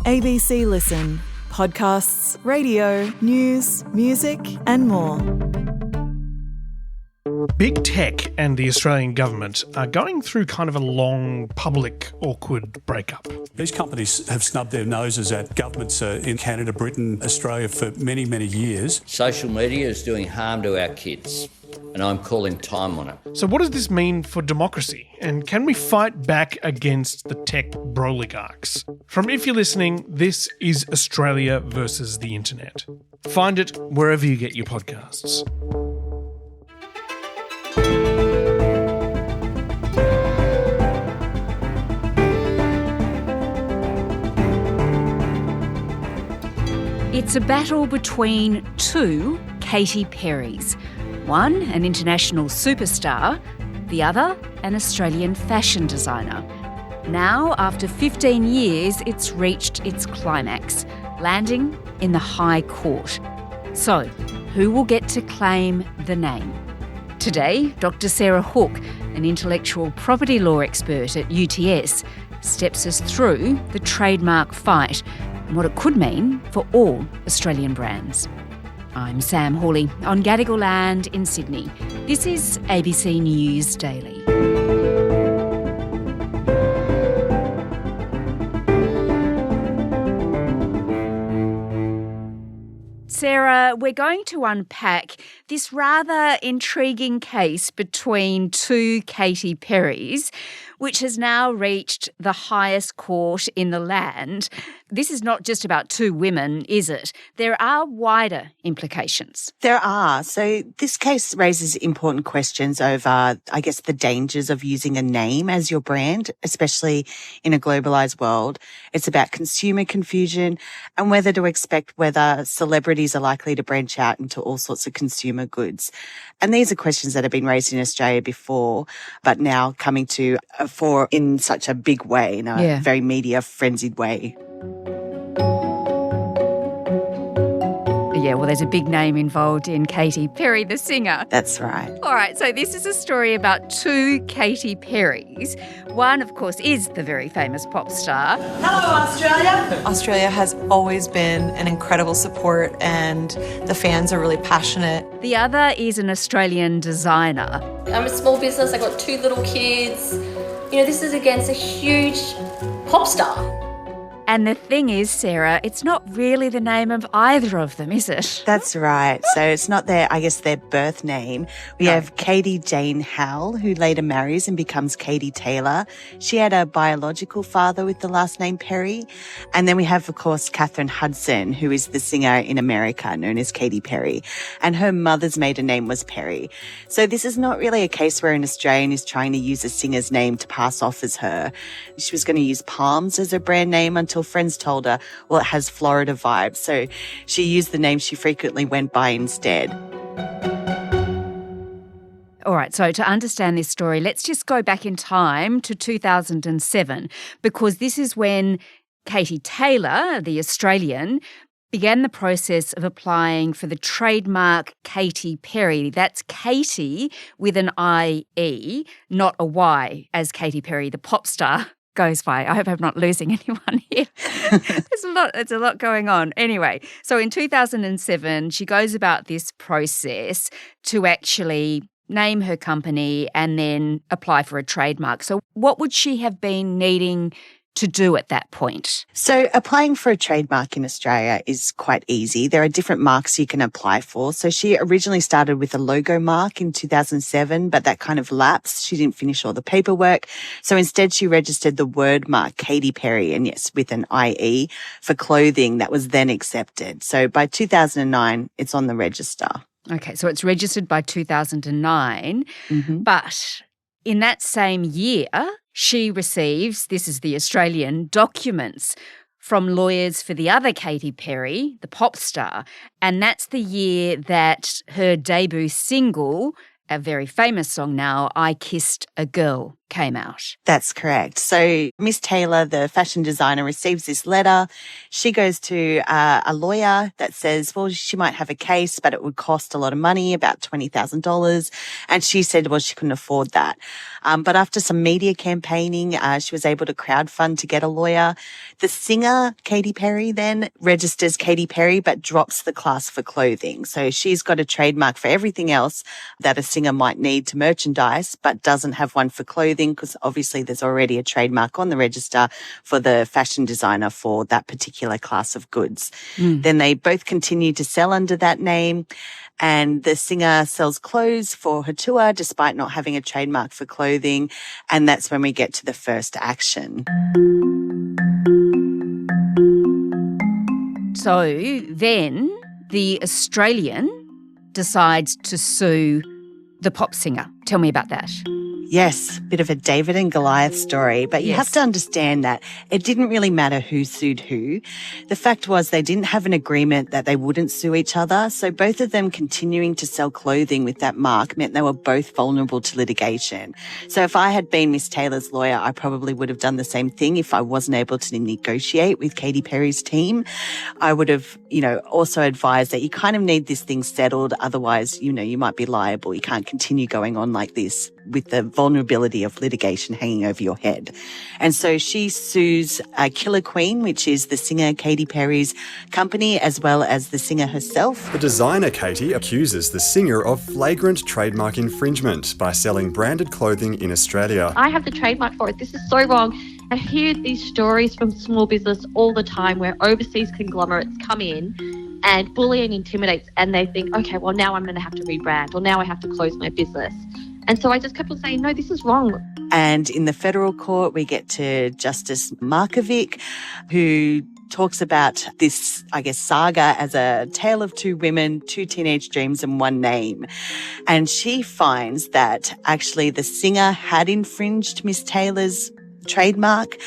ABC Listen. Podcasts, radio, news, music and more. Big tech and the Australian government are going through kind of a long, public, awkward breakup. These companies have snubbed their noses at governments in Canada, Britain, Australia for many, many years. Social media is doing harm to our kids, and I'm calling time on it. So what does this mean for democracy? And can we fight back against the tech broligarchs? From If You're Listening, this is Australia versus the Internet. Find it wherever you get your podcasts. It's a battle between two Katy Perrys. One, an international superstar, the other, an Australian fashion designer. Now, after 15 years, it's reached its climax, landing in the High Court. So, who will get to claim the name? Today, Dr. Sarah Hook, an intellectual property law expert at UTS, steps us through the trademark fight and what it could mean for all Australian brands. I'm Sam Hawley on Gadigal land in Sydney. This is ABC News Daily. Sarah, we're going to unpack this rather intriguing case between two Katy Perrys, which has now reached the highest court in the land. This is not just about two women, is it? There are wider implications. There are. So this case raises important questions over, I guess, the dangers of using a name as your brand, especially in a globalised world. It's about consumer confusion and whether to expect whether celebrities are likely to branch out into all sorts of consumer goods. And these are questions that have been raised in Australia before, but now coming to a fore in such a big way, in a very media-frenzied way. Yeah, well, there's a big name involved in Katy Perry, the singer. That's right. All right, so this is a story about two Katy Perrys. One, of course, is the very famous pop star. Hello, Australia. Australia has always been an incredible support and the fans are really passionate. The other is an Australian designer. I'm a small business, I've got two little kids. You know, this is against a huge pop star. And the thing is, Sarah, it's not really the name of either of them, is it? That's right. So it's not their birth name. We have Katy Jane Howell, who later marries and becomes Katy Taylor. She had a biological father with the last name Perry. And then we have, of course, Catherine Hudson, who is the singer in America known as Katy Perry. And her mother's maiden name was Perry. So this is not really a case where an Australian is trying to use a singer's name to pass off as her. She was going to use Palms as her brand name until friends told her, well, it has Florida vibes. So she used the name she frequently went by instead. All right, so to understand this story, let's just go back in time to 2007, because this is when Katy Taylor, the Australian, began the process of applying for the trademark Katy Perry. That's Katy with an I-E, not a Y, as Katy Perry, the pop star, goes by. I hope I'm not losing anyone here. There's a lot going on. Anyway, so in 2007, she goes about this process to actually name her company and then apply for a trademark. So what would she have been needing to do at that point? So applying for a trademark in Australia is quite easy. There are different marks you can apply for. So she originally started with a logo mark in 2007, but that kind of lapsed. She didn't finish all the paperwork. So instead she registered the word mark Katy Perry, and yes, with an IE for clothing that was then accepted. So by 2009, it's on the register. Okay, so it's registered by 2009, but in that same year, she receives, this is the Australian, documents from lawyers for the other Katy Perry, the pop star, and that's the year that her debut single, a very famous song now, I Kissed a Girl, came out. That's correct. So Miss Taylor, the fashion designer, receives this letter. She goes to a lawyer that says, well, she might have a case, but it would cost a lot of money, about $20,000. And she said, well, she couldn't afford that. But after some media campaigning, she was able to crowdfund to get a lawyer. The singer, Katy Perry, then registers Katy Perry, but drops the class for clothing. So she's got a trademark for everything else that a singer might need to merchandise, but doesn't have one for clothing because obviously there's already a trademark on the register for the fashion designer for that particular class of goods. Then they both continue to sell under that name. And the singer sells clothes for her tour despite not having a trademark for clothing. And that's when we get to the first action. So then the Australian decides to sue the pop singer. Tell me about that. Yes, bit of a David and Goliath story, but you have to understand that it didn't really matter who sued who. The fact was they didn't have an agreement that they wouldn't sue each other, so both of them continuing to sell clothing with that mark meant they were both vulnerable to litigation. So if I had been Miss Taylor's lawyer, I probably would have done the same thing if I wasn't able to negotiate with Katy Perry's team. I would have, also advised that you kind of need this thing settled, otherwise, you might be liable. You can't continue going on like this with the vulnerability of litigation hanging over your head. And so she sues Killer Queen, which is the singer Katy Perry's company, as well as the singer herself. The designer Katy accuses the singer of flagrant trademark infringement by selling branded clothing in Australia. I have the trademark for it. This is so wrong. I hear these stories from small business all the time where overseas conglomerates come in and bully and intimidate, and they think, okay, well, now I'm going to have to rebrand, or now I have to close my business. And so I just kept on saying, no, this is wrong. And in the federal court, we get to Justice Markovic, who talks about this, saga as a tale of two women, two teenage dreams and one name. And she finds that actually the singer had infringed Miss Taylor's trademark,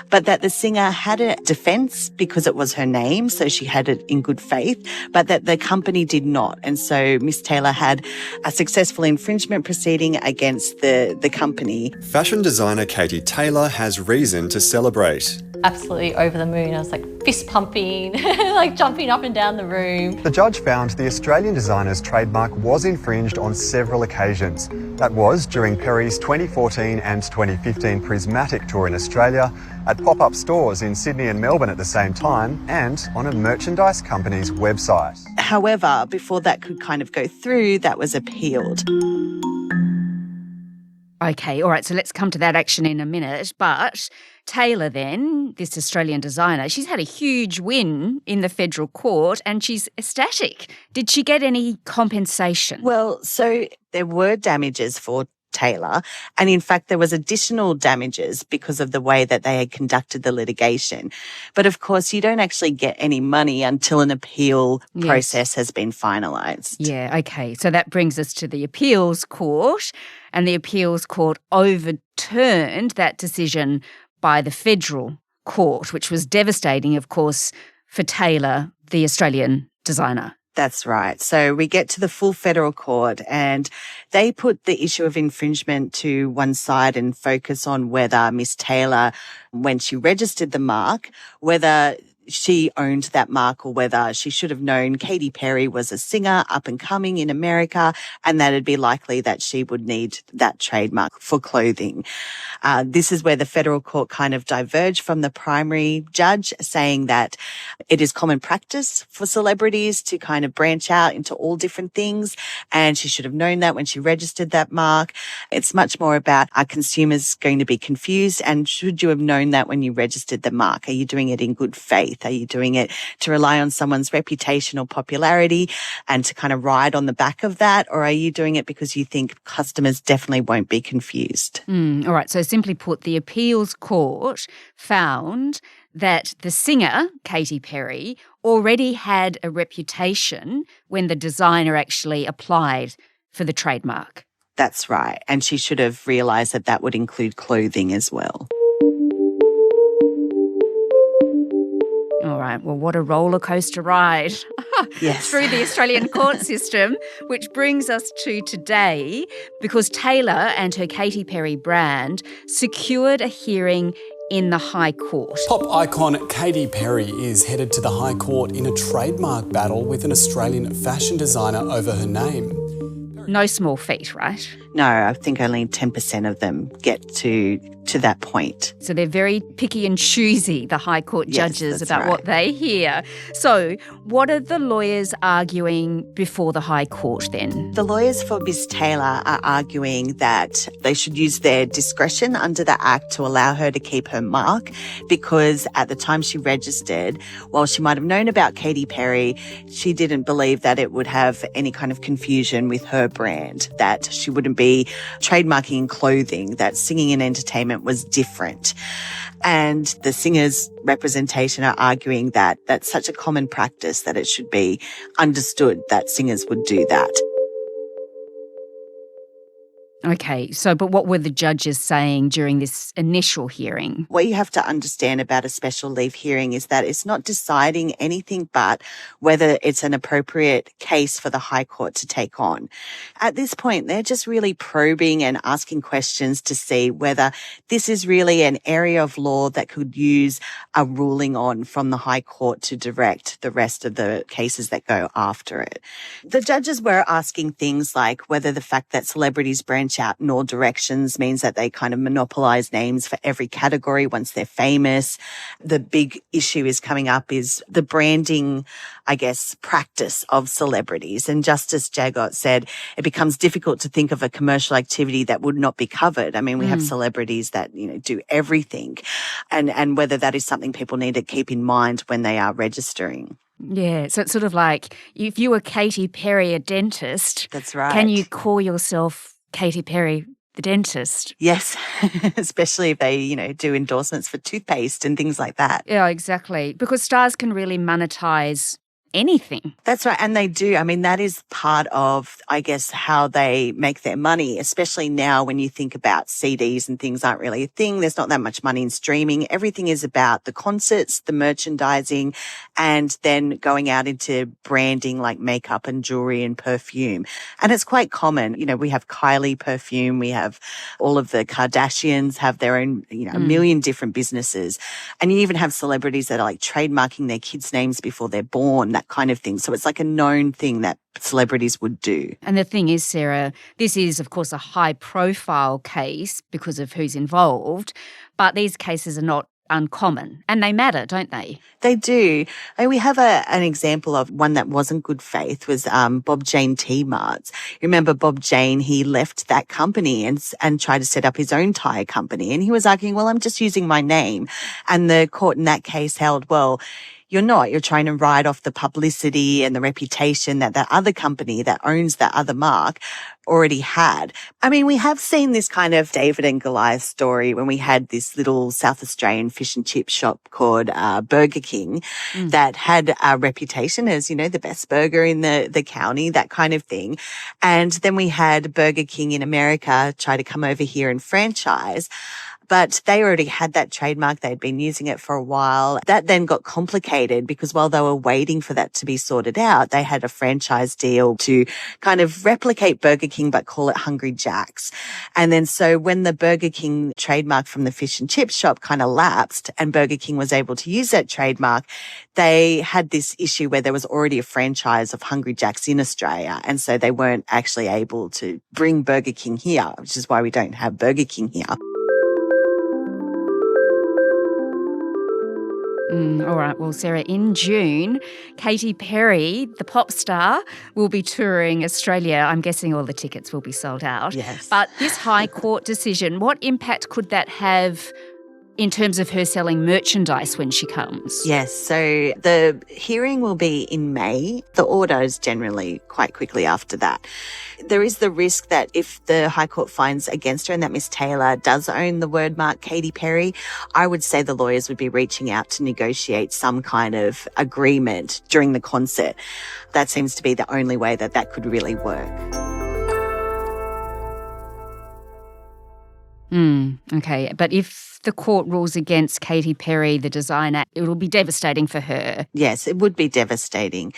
but that the singer had a defense because it was her name, so she had it in good faith, but that the company did not. And so Miss Taylor had a successful infringement proceeding against the company. Fashion designer Katy Taylor has reason to celebrate. Absolutely over the moon. I was like fist pumping, like jumping up and down the room. The judge found the Australian designer's trademark was infringed on several occasions. That was during Perry's 2014 and 2015 Prismatic tour in Australia, at pop-up stores in Sydney and Melbourne at the same time, and on a merchandise company's website. However, before that could kind of go through, that was appealed. Okay, all right, so let's come to that action in a minute. But Taylor then, this Australian designer, she's had a huge win in the federal court and she's ecstatic. Did she get any compensation? Well, so there were damages for Taylor, and in fact there was additional damages because of the way that they had conducted the litigation. But of course you don't actually get any money until an appeal process has been finalised. Yeah, okay. So that brings us to the appeals court, and the appeals court overturned that decision by the federal court, which was devastating, of course, for Taylor, the Australian designer. That's right. So we get to the full federal court and they put the issue of infringement to one side and focus on whether Miss Taylor, when she registered the mark, whether she owned that mark or whether she should have known Katy Perry was a singer up and coming in America and that it'd be likely that she would need that trademark for clothing. This is where the federal court kind of diverged from the primary judge, saying that it is common practice for celebrities to kind of branch out into all different things, and she should have known that when she registered that mark. It's much more about, are consumers going to be confused, and should you have known that when you registered the mark? Are you doing it in good faith? Are you doing it to rely on someone's reputation or popularity and to kind of ride on the back of that? Or are you doing it because you think customers definitely won't be confused? All right. So simply put, the appeals court found that the singer, Katy Perry, already had a reputation when the designer actually applied for the trademark. That's right. And she should have realised that that would include clothing as well. All right. Well, what a roller coaster ride Yes. through the Australian court system, which brings us to today, because Taylor and her Katy Perry brand secured a hearing in the High Court. Pop icon Katy Perry is headed to the High Court in a trademark battle with an Australian fashion designer over her name. No small feat, right? No, I think only 10% of them get to that point. So they're very picky and choosy, the High Court judges, about what they hear. So what are the lawyers arguing before the High Court then? The lawyers for Ms. Taylor are arguing that they should use their discretion under the Act to allow her to keep her mark, because at the time she registered, while she might have known about Katy Perry, she didn't believe that it would have any kind of confusion with her brand, that she wouldn't be trademarking clothing, that singing and entertainment was different. And the singers' representation are arguing that that's such a common practice that it should be understood that singers would do that. Okay, but what were the judges saying during this initial hearing? What you have to understand about a special leave hearing is that it's not deciding anything but whether it's an appropriate case for the High Court to take on. At this point, they're just really probing and asking questions to see whether this is really an area of law that could use a ruling on from the High Court to direct the rest of the cases that go after it. The judges were asking things like whether the fact that celebrities branch out in all directions means that they kind of monopolize names for every category once they're famous. The big issue is coming up is the branding, I guess, practice of celebrities. And Justice Jagot said it becomes difficult to think of a commercial activity that would not be covered. I mean, we have celebrities that, do everything, and whether that is something people need to keep in mind when they are registering. Yeah, so it's sort of like if you were Katy Perry, a dentist, that's right. Can you call yourself Katy Perry, the dentist? Yes, especially if they, do endorsements for toothpaste and things like that. Yeah, exactly. Because stars can really monetize anything. That's right. And they do. I mean, that is part of, I guess, how they make their money, especially now when you think about CDs and things aren't really a thing. There's not that much money in streaming. Everything is about the concerts, the merchandising, and then going out into branding like makeup and jewelry and perfume. And it's quite common. We have Kylie perfume. We have all of the Kardashians have their own, a million different businesses. And you even have celebrities that are like trademarking their kids' names before they're born, that kind of thing. So it's like a known thing that celebrities would do. And the thing is, Sarah, this is, of course, a high-profile case because of who's involved, but these cases are not uncommon and they matter, don't they? They do. We have an example of one that wasn't good faith was Bob Jane Tea Marts. You remember Bob Jane, he left that company and tried to set up his own tyre company, and he was arguing, well, I'm just using my name. And the court in that case held, well, you're not. You're trying to ride off the publicity and the reputation that other company that owns that other mark already had. I mean, we have seen this kind of David and Goliath story when we had this little South Australian fish and chip shop called Burger King that had a reputation as, the best burger in the county, that kind of thing. And then we had Burger King in America try to come over here and franchise. But they already had that trademark. They'd been using it for a while. That then got complicated because while they were waiting for that to be sorted out, they had a franchise deal to kind of replicate Burger King but call it Hungry Jack's. And then so when the Burger King trademark from the fish and chip shop kind of lapsed and Burger King was able to use that trademark, they had this issue where there was already a franchise of Hungry Jack's in Australia. And so they weren't actually able to bring Burger King here, which is why we don't have Burger King here. All right. Well, Sarah, in June, Katy Perry, the pop star, will be touring Australia. I'm guessing all the tickets will be sold out. Yes. But this High Court decision, what impact could that have in terms of her selling merchandise when she comes? Yes, so the hearing will be in May. The order is generally quite quickly after that. There is the risk that if the High Court finds against her and that Miss Taylor does own the word mark Katy Perry, I would say the lawyers would be reaching out to negotiate some kind of agreement during the concert. That seems to be the only way that could really work. Okay, but if the court rules against Katy Perry, the designer, it will be devastating for her. Yes, it would be devastating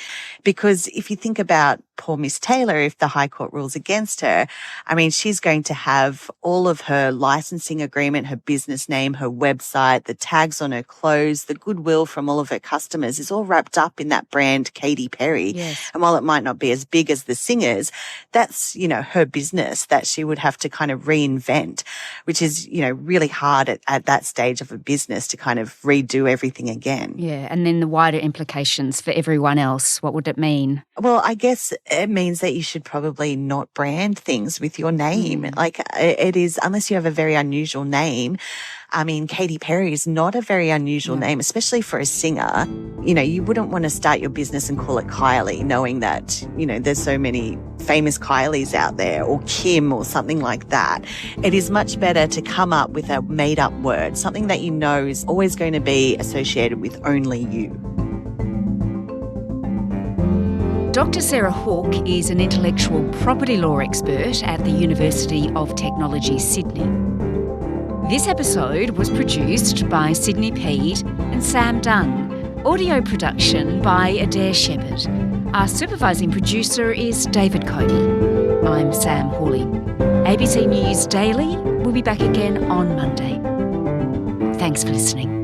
because if you think about poor Miss Taylor, if the High Court rules against her, I mean, she's going to have all of her licensing agreement, her business name, her website, the tags on her clothes, the goodwill from all of her customers is all wrapped up in that brand Katy Perry. Yes. And while it might not be as big as the singers, that's, you know, her business that she would have to kind of reinvent, which is, you know, really hard at that stage of a business to kind of redo everything again. Yeah, and then the wider implications for everyone else, what would it mean? Well, I guess it means that you should probably not brand things with your name. Like it is, unless you have a very unusual name. I mean, Katy Perry is not a very unusual name, especially for a singer. You know, you wouldn't want to start your business and call it Kylie, knowing that, you know, there's so many famous Kylies out there, or Kim or something like that. It is much better to come up with a made-up word, something that you know is always going to be associated with only you. Dr. Sarah Hawke is an intellectual property law expert at the University of Technology, Sydney. This episode was produced by Sydney Peed and Sam Dunn. Audio production by Adair Shepherd. Our supervising producer is David Cody. I'm Sam Hawley. ABC News Daily will be back again on Monday. Thanks for listening.